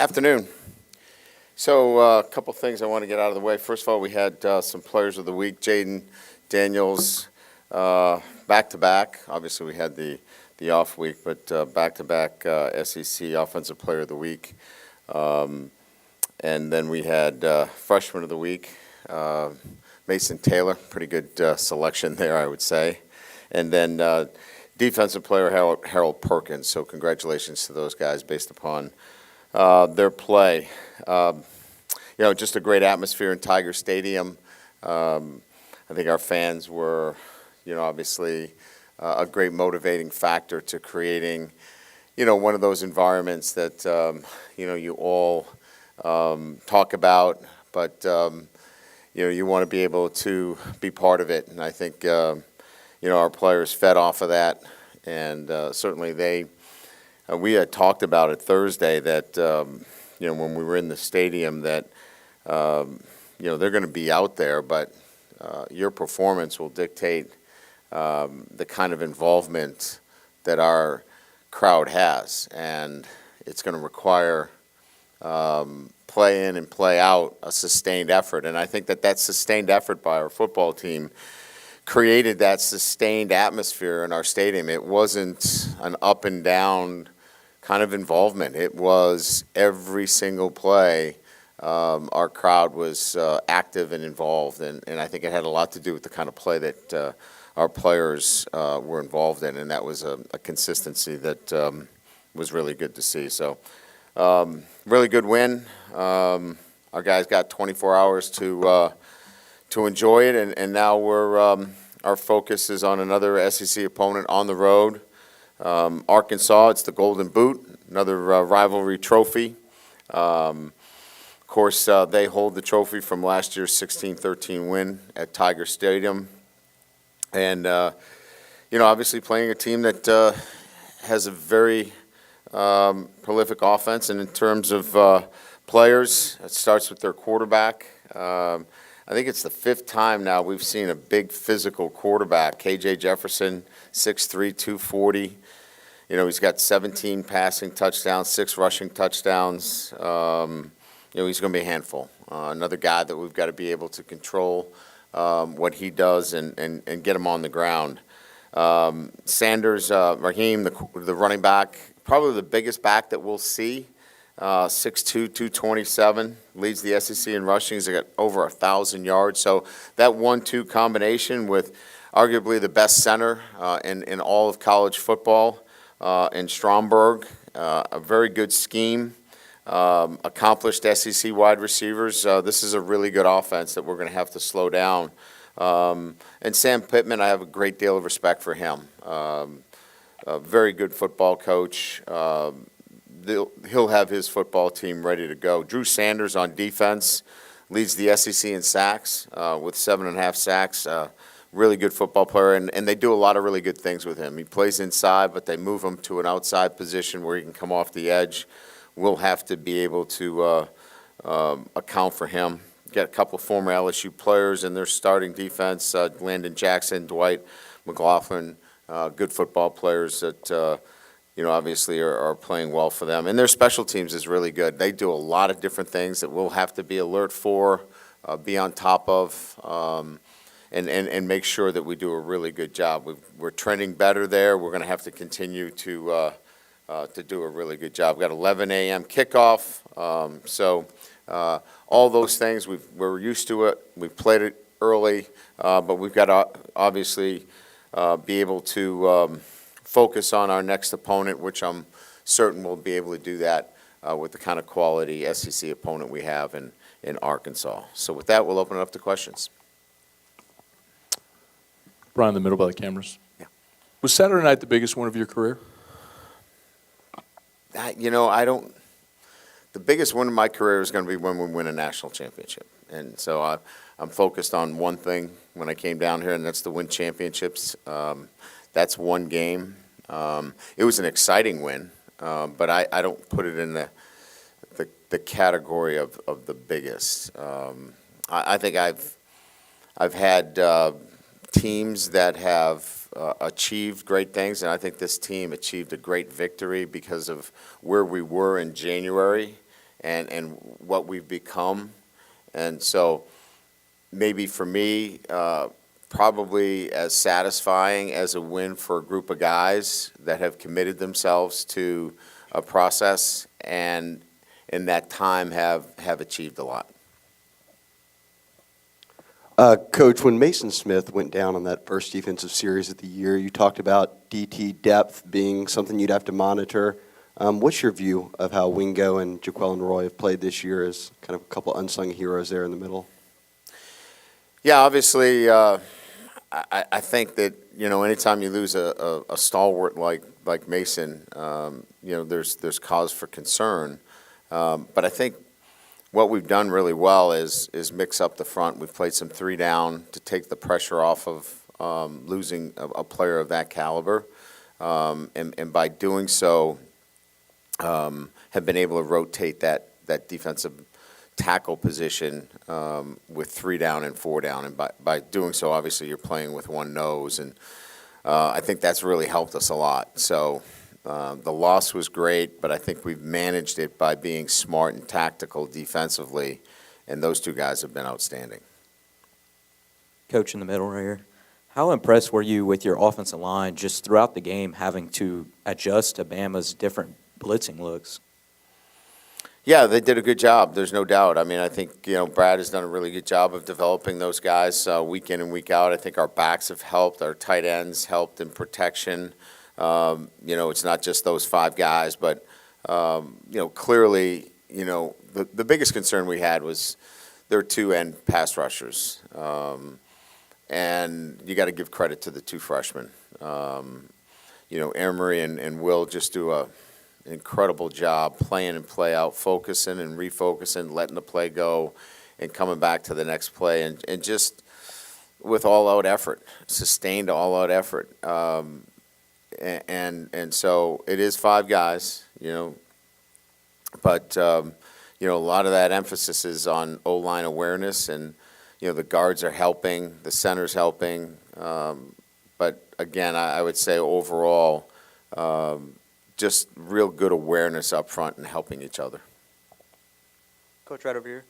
Afternoon. So a couple things I want to get out of the way. First of all, we had some players of the week. Jaden Daniels, back-to-back. Obviously, we had the off week, but back-to-back SEC Offensive Player of the Week. And then we had Freshman of the Week, Mason Taylor. Pretty good selection there, I would say. And then Defensive Player Harold Perkins. So congratulations to those guys based upon their play. Just a great atmosphere in Tiger Stadium. I think our fans were, obviously a great motivating factor to creating, one of those environments that, you all talk about, but, you want to be able to be part of it. And I think, our players fed off of that. And certainly we had talked about it Thursday that, when we were in the stadium that, they're going to be out there, but your performance will dictate the kind of involvement that our crowd has. And it's going to require play in and play out a sustained effort. And I think that sustained effort by our football team created that sustained atmosphere in our stadium. It wasn't an up and down kind of involvement. It was every single play. Our crowd was active and involved, and I think it had a lot to do with the kind of play that our players were involved in, and that was a consistency that was really good to see. So, really good win. Our guys got 24 hours to enjoy it, and now our focus is on another SEC opponent on the road. Arkansas, it's the Golden Boot, another rivalry trophy. Of course, they hold the trophy from last year's 16-13 win at Tiger Stadium. And, obviously playing a team that has a very prolific offense. And in terms of players, it starts with their quarterback. I think it's the fifth time now we've seen a big physical quarterback. KJ Jefferson, 6'3", 240. He's got 17 passing touchdowns, 6 rushing touchdowns. He's going to be a handful. Another guy that we've got to be able to control what he does and get him on the ground. Sanders, Raheem, the running back, probably the biggest back that we'll see. 6'2", 227, leads the SEC in rushing. He's got over 1,000 yards. So that 1-2 combination with arguably the best center in all of college football in Stromberg, a very good scheme, accomplished SEC wide receivers. This is a really good offense that we're going to have to slow down. And Sam Pittman, I have a great deal of respect for him. A very good football coach. He'll have his football team ready to go. Drew Sanders on defense leads the SEC in sacks with 7.5 sacks. Really good football player, and they do a lot of really good things with him. He plays inside, but they move him to an outside position where he can come off the edge. We'll have to be able to account for him. Got a couple of former LSU players in their starting defense, Landon Jackson, Dwight McLaughlin, good football players that obviously are playing well for them. And their special teams is really good. They do a lot of different things that we'll have to be alert for, be on top of, and make sure that we do a really good job. We're trending better there. We're going to have to continue to do a really good job. We've got 11 a.m. kickoff. So all those things, we're used to it. We've played it early, but we've got to obviously be able to focus on our next opponent, which I'm certain we'll be able to do that with the kind of quality SEC opponent we have in Arkansas. So with that, we'll open it up to questions. Brian, in the middle by the cameras. Yeah. Was Saturday night the biggest one of your career? The biggest one of my career is going to be when we win a national championship. And so I'm focused on one thing when I came down here, and that's to win championships. That's one game. It was an exciting win, but I don't put it in the category of the biggest. I think I've had teams that have achieved great things, and I think this team achieved a great victory because of where we were in January and what we've become. And so maybe for me, probably as satisfying as a win for a group of guys that have committed themselves to a process and in that time have achieved a lot. Coach, when Mason Smith went down on that first defensive series of the year, you talked about DT depth being something you'd have to monitor. What's your view of how Wingo and Jaquelin Roy have played this year as kind of a couple unsung heroes there in the middle? Yeah, obviously, I think that, anytime you lose a stalwart like Mason, there's cause for concern. But I think what we've done really well is mix up the front. We've played some 3 down to take the pressure off of losing a player of that caliber. And by doing so, have been able to rotate that defensive tackle position with 3 down and 4 down. And by doing so, obviously, you're playing with one nose. And I think that's really helped us a lot. So the loss was great, but I think we've managed it by being smart and tactical defensively, and those 2 guys have been outstanding. Coach in the middle right here, how impressed were you with your offensive line just throughout the game having to adjust to Bama's different blitzing looks? Yeah, they did a good job. There's no doubt. I mean, I think, Brad has done a really good job of developing those guys week in and week out. I think our backs have helped. Our tight ends helped in protection. It's not just those 5 guys, but, clearly, the biggest concern we had was their 2 end pass rushers. And you got to give credit to the 2 freshmen. Emery and Will just do an incredible job playing and play out, focusing and refocusing, letting the play go, and coming back to the next play, and just with all-out effort, sustained all-out effort. And so it is 5 guys, but a lot of that emphasis is on O-line awareness, and the guards are helping, the center's helping. But again, I would say overall, just real good awareness up front and helping each other. Coach, right over here.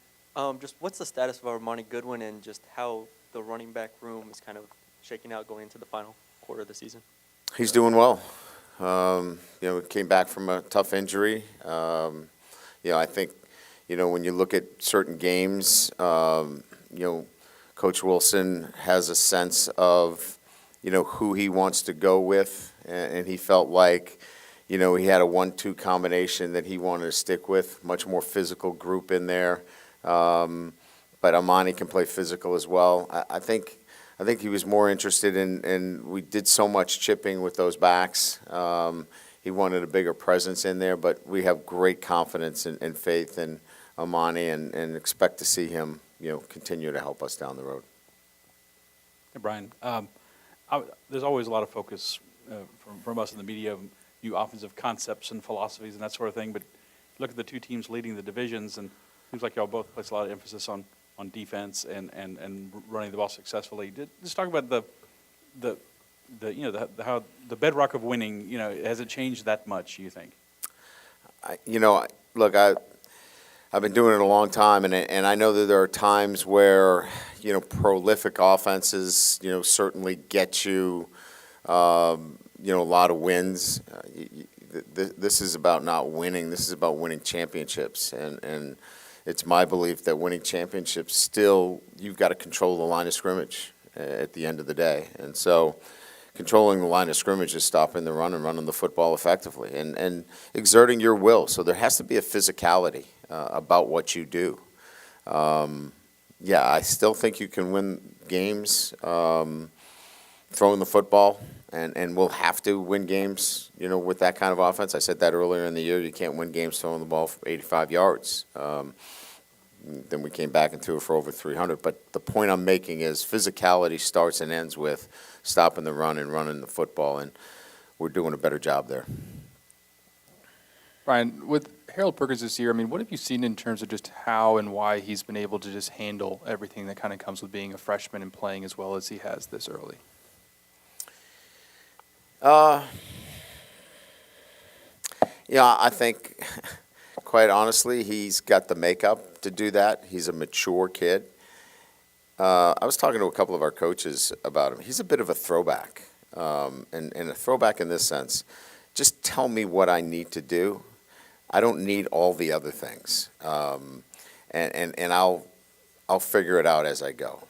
Just what's the status of Armani Goodwin and just how the running back room is kind of shaking out going into the final quarter of the season? He's doing well. Came back from a tough injury. I think, when you look at certain games, Coach Wilson has a sense of, who he wants to go with, and he felt like, he had a 1-2 combination that he wanted to stick with, much more physical group in there. But Amani can play physical as well. I think he was more interested in we did so much chipping with those backs. He wanted a bigger presence in there, but we have great confidence and faith in Amani and expect to see him, continue to help us down the road. Hey, Brian, there's always a lot of focus from us in the media of new offensive concepts and philosophies and that sort of thing, but look at the 2 teams leading the divisions, and it seems like y'all both place a lot of emphasis on defense and running the ball successfully. Just talk about how the bedrock of winning, has it changed that much, you think? Look, I've been doing it a long time, and I know that there are times where, prolific offenses, certainly get you, a lot of wins. This is about not winning. This is about winning championships, and it's my belief that winning championships still, you've got to control the line of scrimmage at the end of the day. And so controlling the line of scrimmage is stopping the run and running the football effectively and exerting your will. So there has to be a physicality about what you do. I still think you can win games throwing the football, and we'll have to win games, with that kind of offense. I said that earlier in the year. You can't win games throwing the ball for 85 yards. Then we came back and threw it for over 300. But the point I'm making is physicality starts and ends with stopping the run and running the football, and we're doing a better job there. Brian, with Harold Perkins this year, what have you seen in terms of just how and why he's been able to just handle everything that kind of comes with being a freshman and playing as well as he has this early? I think quite honestly, he's got the makeup to do that. He's a mature kid. I was talking to a couple of our coaches about him. He's a bit of a throwback, and a throwback in this sense. Just tell me what I need to do. I don't need all the other things, and I'll figure it out as I go.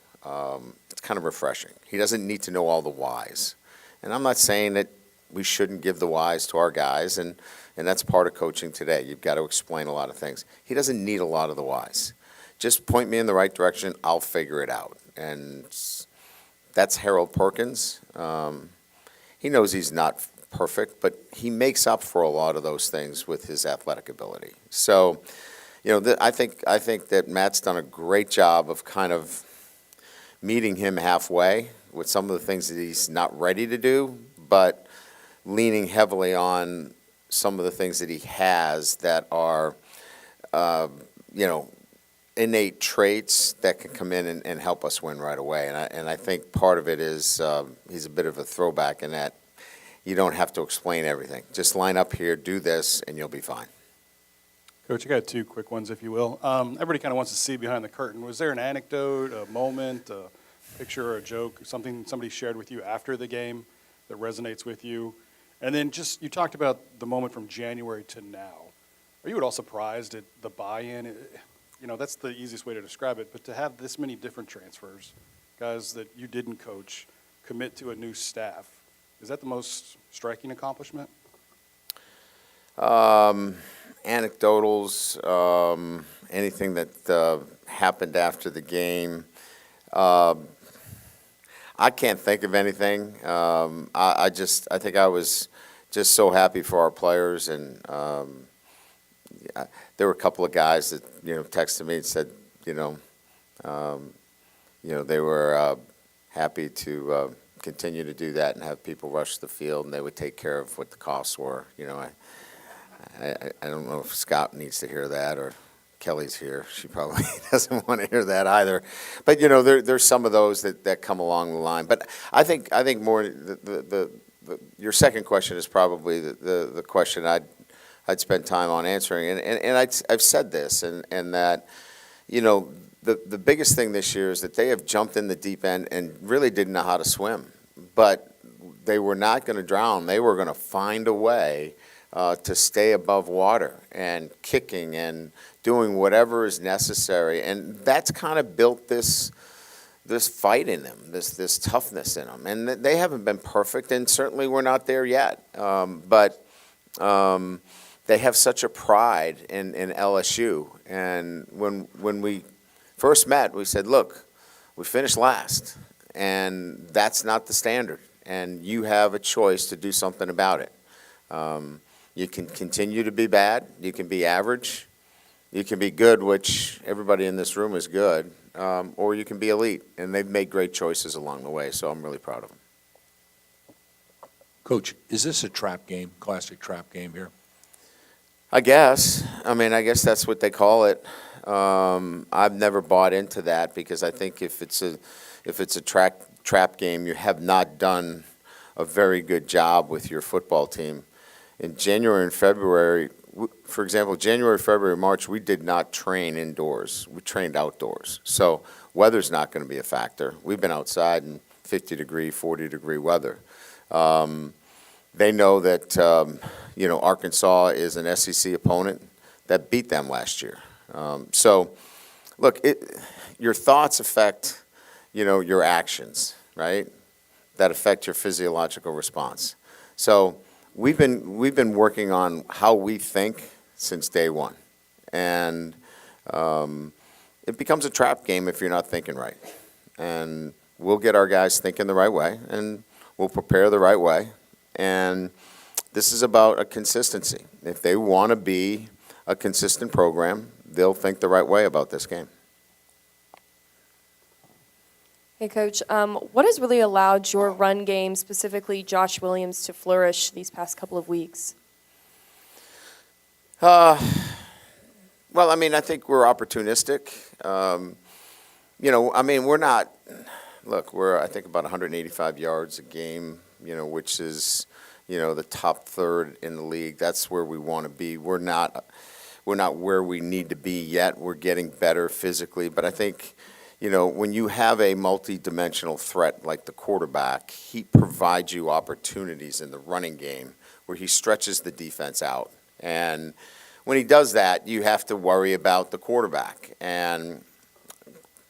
It's kind of refreshing. He doesn't need to know all the whys, and I'm not saying that we shouldn't give the whys to our guys, and that's part of coaching today. You've got to explain a lot of things. He doesn't need a lot of the whys. Just point me in the right direction. I'll figure it out. And that's Harold Perkins. He knows he's not perfect, but he makes up for a lot of those things with his athletic ability. So, I think that Matt's done a great job of kind of meeting him halfway with some of the things that he's not ready to do, but leaning heavily on some of the things that he has that are, innate traits that can come in and help us win right away. And I think part of it is he's a bit of a throwback in that you don't have to explain everything. Just line up here, do this, and you'll be fine. Coach, I got two quick ones, if you will. Everybody kind of wants to see behind the curtain. Was there an anecdote, a moment, a picture, or a joke, something somebody shared with you after the game that resonates with you? And then just, you talked about the moment from January to now. Are you at all surprised at the buy-in? That's the easiest way to describe it, but to have this many different transfers, guys that you didn't coach, commit to a new staff, is that the most striking accomplishment? Anecdotals, anything that happened after the game. I can't think of anything. I think I was just so happy for our players, and there were a couple of guys that texted me and said they were happy to continue to do that and have people rush the field, and they would take care of what the costs were. I don't know if Scott needs to hear that, or Kelly's here. She probably doesn't want to hear that either. But there's some of those that come along the line. But I think more your second question is probably the question I'd spend time on answering. And I've said this, and that the biggest thing this year is that they have jumped in the deep end and really didn't know how to swim. But they were not going to drown. They were going to find a way to stay above water and kicking and doing whatever is necessary. And that's kind of built this fight in them, this toughness in them. And they haven't been perfect, and certainly we're not there yet. But they have such a pride in LSU. And when we first met, we said, look, we finished last, and that's not the standard. And you have a choice to do something about it. You can continue to be bad. You can be average. You can be good, which everybody in this room is good, or you can be elite. And they've made great choices along the way, so I'm really proud of them. Coach, is this a trap game, classic trap game here? I guess. I guess that's what they call it. I've never bought into that, because I think if it's a trap game, you have not done a very good job with your football team. In January and February, for example, January, February, March, we did not train indoors. We trained outdoors. So weather's not going to be a factor. We've been outside in 50-degree, 40-degree weather. They know that, Arkansas is an SEC opponent that beat them last year. So, look, your thoughts affect, your actions, right? That affect your physiological response. So we've been working on how we think since day one, and it becomes a trap game if you're not thinking right. And we'll get our guys thinking the right way, and we'll prepare the right way. And this is about a consistency. If they want to be a consistent program, they'll think the right way about this game. Hey, Coach, what has really allowed your run game, specifically Josh Williams, to flourish these past couple of weeks? Well, I think we're opportunistic. We're not, look, we're, I think, about 185 yards a game, which is, the top third in the league. That's where we want to be. We're not we're not where we need to be yet. We're getting better physically, but I think, when you have a multi-dimensional threat like the quarterback, he provides you opportunities in the running game where he stretches the defense out. And when he does that, you have to worry about the quarterback. And,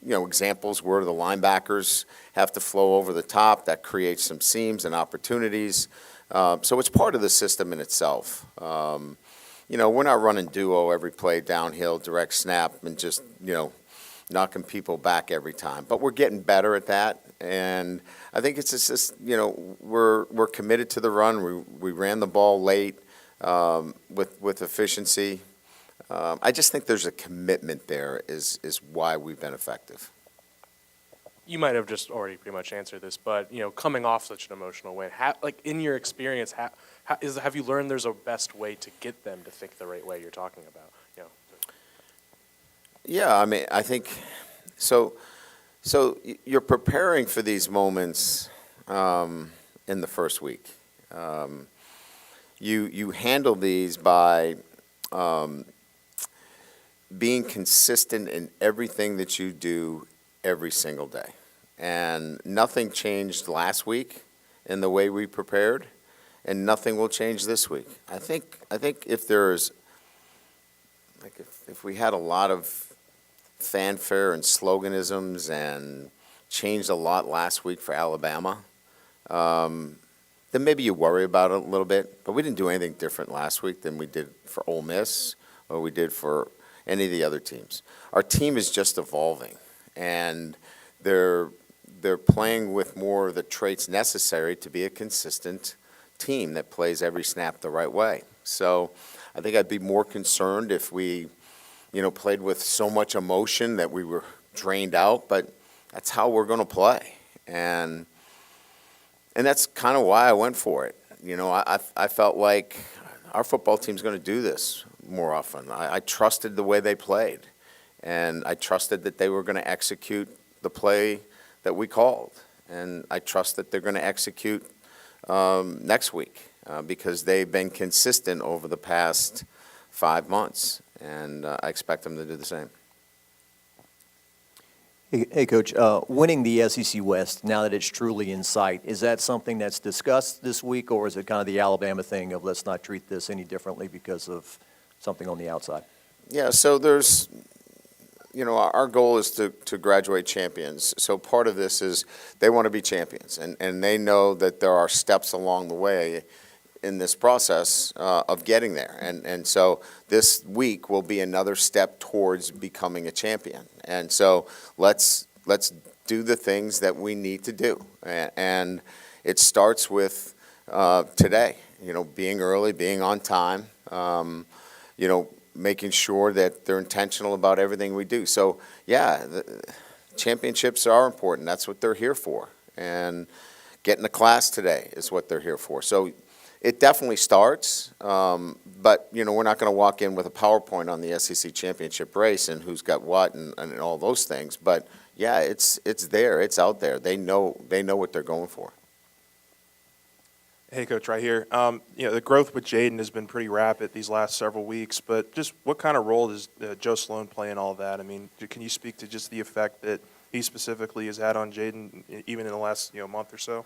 examples where the linebackers have to flow over the top. That creates some seams and opportunities. So it's part of the system in itself. We're not running duo every play downhill, direct snap, and just, knocking people back every time. But we're getting better at that. And I think it's just, we're committed to the run. We ran the ball late with efficiency. I just think there's a commitment there is why we've been effective. You might have just already pretty much answered this, but coming off such an emotional win, in your experience, have you learned there's a best way to get them to think the right way you're talking about? Yeah, I mean, I think so. So you're preparing for these moments in the first week. You handle these by being consistent in everything that you do every single day. And nothing changed last week in the way we prepared, and nothing will change this week. I think if there's, if we had a lot of fanfare and sloganisms and changed a lot last week for Alabama, then maybe you worry about it a little bit. But we didn't do anything different last week than we did for Ole Miss or we did for any of the other teams. Our team is just evolving, and they're playing with more of the traits necessary to be a consistent team that plays every snap the right way. So I think I'd be more concerned if we, played with so much emotion that we were drained out, but that's how we're going to play. And that's kind of why I went for it. I felt like our football team's going to do this more often. I trusted the way they played, and I trusted that they were going to execute the play that we called. And I trust that they're going to execute next week because they've been consistent over the past 5 months, and I expect them to do the same. Hey, Coach, winning the SEC West, now that it's truly in sight, is that something that's discussed this week, or is it kind of the Alabama thing of let's not treat this any differently because of something on the outside? Yeah, so there's, our goal is to graduate champions. So part of this is they want to be champions, and they know that there are steps along the way in this process of getting there. And so this week will be another step towards becoming a champion. And so let's do the things that we need to do. And it starts with today, being early, being on time, making sure that they're intentional about everything we do. So, yeah, the championships are important. That's what they're here for. And getting to class today is what they're here for. So it definitely starts, but, we're not going to walk in with a PowerPoint on the SEC championship race and who's got what and all those things. But, yeah, it's there. It's out there. They know what they're going for. Hey, Coach, right here. The growth with Jaden has been pretty rapid these last several weeks, but just what kind of role does Joe Sloan play in all that? I mean, can you speak to just the effect that he specifically has had on Jaden even in the last, month or so?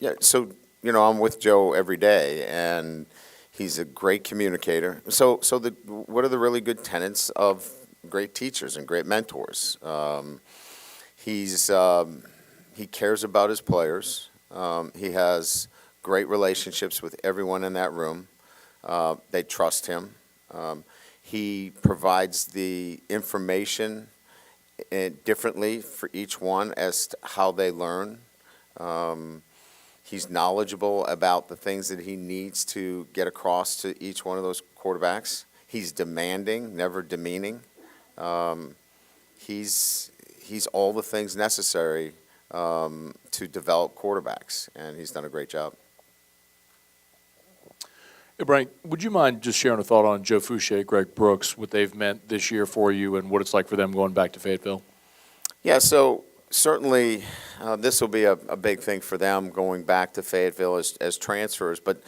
Yeah, so, I'm with Joe every day, and he's a great communicator. So what are the really good tenets of great teachers and great mentors? He cares about his players. He has great relationships with everyone in that room. They trust him. He provides the information differently for each one as to how they learn. He's knowledgeable about the things that he needs to get across to each one of those quarterbacks. He's demanding, never demeaning. He's all the things necessary to develop quarterbacks, and he's done a great job. Hey, Brian, would you mind just sharing a thought on Joe Fouché, Greg Brooks, what they've meant this year for you and what it's like for them going back to Fayetteville? Yeah, so certainly this will be a big thing for them going back to Fayetteville as transfers. But,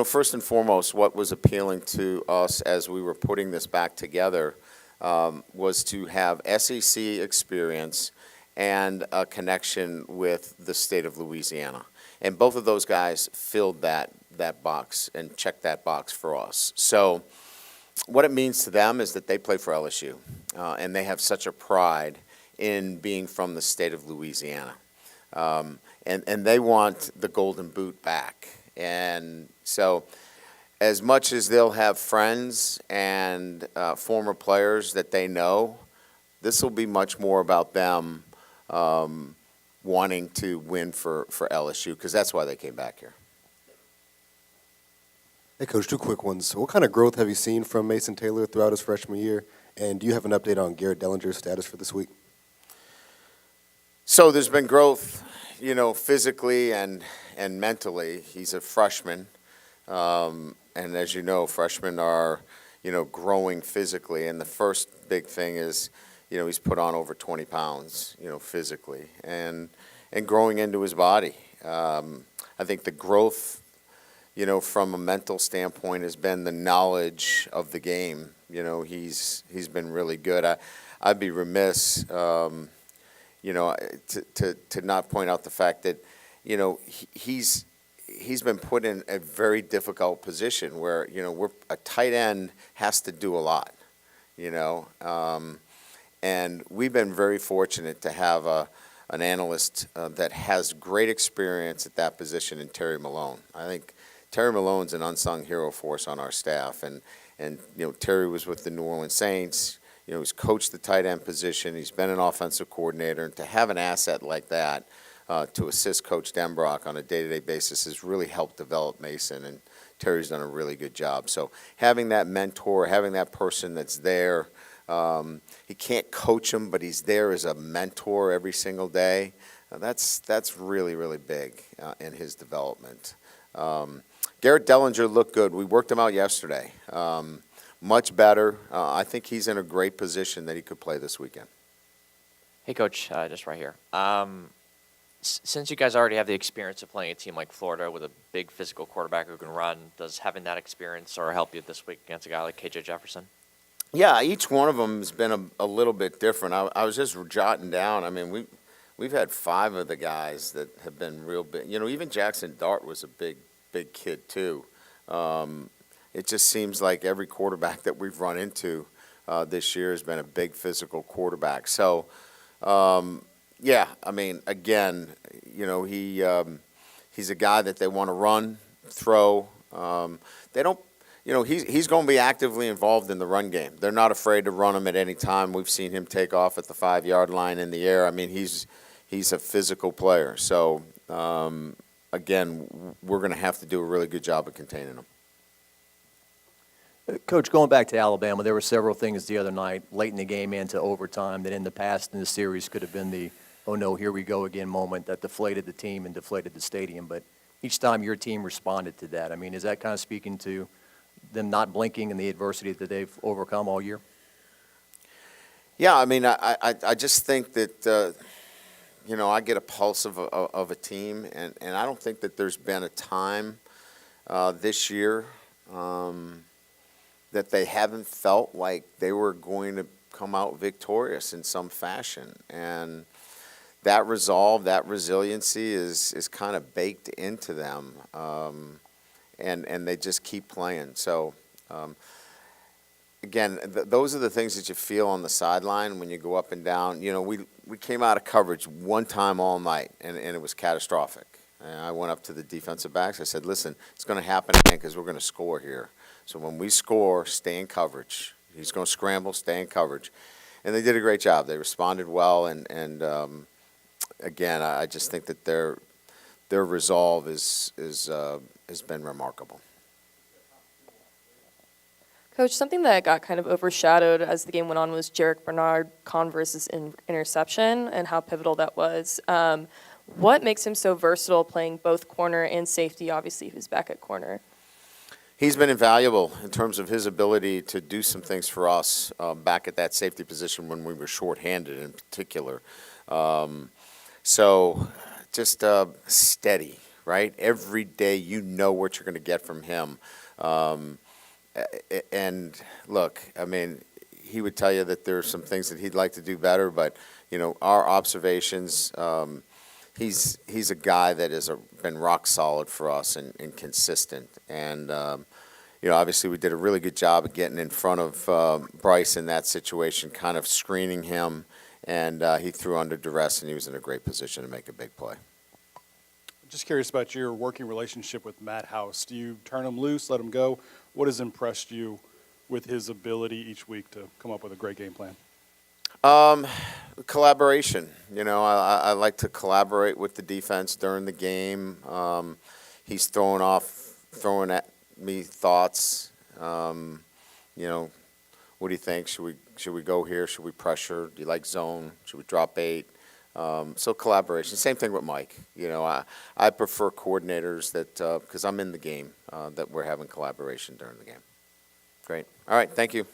first and foremost, what was appealing to us as we were putting this back together was to have SEC experience and a connection with the state of Louisiana. And both of those guys filled that box and checked that box for us. So what it means to them is that they play for LSU, and they have such a pride in being from the state of Louisiana. And they want the Golden Boot back. And so as much as they'll have friends and former players that they know, this will be much more about them wanting to win for LSU, because that's why they came back here. Hey, Coach, two quick ones. What kind of growth have you seen from Mason Taylor throughout his freshman year? And do you have an update on Garrett Dellinger's status for this week? So there's been growth, physically and mentally. He's a freshman. And as you know, freshmen are, growing physically. And the first big thing is, he's put on over 20 pounds, physically, and growing into his body. I think the growth, from a mental standpoint has been the knowledge of the game. He's been really good. I'd be remiss, to not point out the fact that, he's been put in a very difficult position where, a tight end has to do a lot, and we've been very fortunate to have an analyst that has great experience at that position in Terry Malone. I think Terry Malone's an unsung hero for us on our staff, and Terry was with the New Orleans Saints. He's coached the tight end position. He's been an offensive coordinator, and to have an asset like that to assist Coach Denbrock on a day-to-day basis has really helped develop Mason, and Terry's done a really good job. So having that mentor, having that person that's there, he can't coach him, but he's there as a mentor every single day. That's really, really big in his development. Garrett Dellinger looked good. We worked him out yesterday. Much better. I think he's in a great position that he could play this weekend. Hey, Coach, just right here. Since you guys already have the experience of playing a team like Florida with a big physical quarterback who can run, does having that experience or help you this week against a guy like KJ Jefferson? Yeah, each one of them has been a little bit different. I was just jotting down. I mean, we've had 5 of the guys that have been real big. Even Jackson Dart was a big kid too. It just seems like every quarterback that we've run into this year has been a big physical quarterback. So, yeah, I mean, again, he's a guy that they want to run, throw. They don't. He's going to be actively involved in the run game. They're not afraid to run him at any time. We've seen him take off at the 5-yard line in the air. I mean, he's a physical player. So, again, we're going to have to do a really good job of containing him. Coach, going back to Alabama, there were several things the other night, late in the game into overtime, that in the past in the series could have been the, oh no, here we go again moment that deflated the team and deflated the stadium. But each time your team responded to that. I mean, is that kind of speaking to them not blinking and the adversity that they've overcome all year? Yeah, I mean, I just think that, I get a pulse of a team, and I don't think that there's been a time this year that they haven't felt like they were going to come out victorious in some fashion. And that resolve, that resiliency is kind of baked into them. And they just keep playing. So, again, those are the things that you feel on the sideline when you go up and down. We came out of coverage one time all night, and it was catastrophic. And I went up to the defensive backs. I said, listen, it's going to happen again because we're going to score here. So when we score, stay in coverage. He's going to scramble, stay in coverage. And they did a great job. They responded well, and again, I just think that their resolve has been remarkable. Coach, something that got kind of overshadowed as the game went on was Jarek Bernard Converse's interception and how pivotal that was. What makes him so versatile playing both corner and safety? Obviously, who's back at corner? He's been invaluable in terms of his ability to do some things for us back at that safety position when we were shorthanded in particular. So just steady, right? Every day you know what you're going to get from him. And look, I mean, he would tell you that there are some things that he'd like to do better, but, our observations, he's a guy that has been rock solid for us and consistent. And, obviously we did a really good job of getting in front of Bryce in that situation, kind of screening him, and he threw under duress, and he was in a great position to make a big play. Just curious about your working relationship with Matt House. Do you turn him loose, let him go? What has impressed you with his ability each week to come up with a great game plan? Collaboration. I like to collaborate with the defense during the game. He's throwing at me thoughts. What do you think? Should we go here? Should we pressure? Do you like zone? Should we drop 8? So collaboration. Same thing with Mike. I prefer coordinators that, because I'm in the game, that we're having collaboration during the game. Great. All right. Thank you.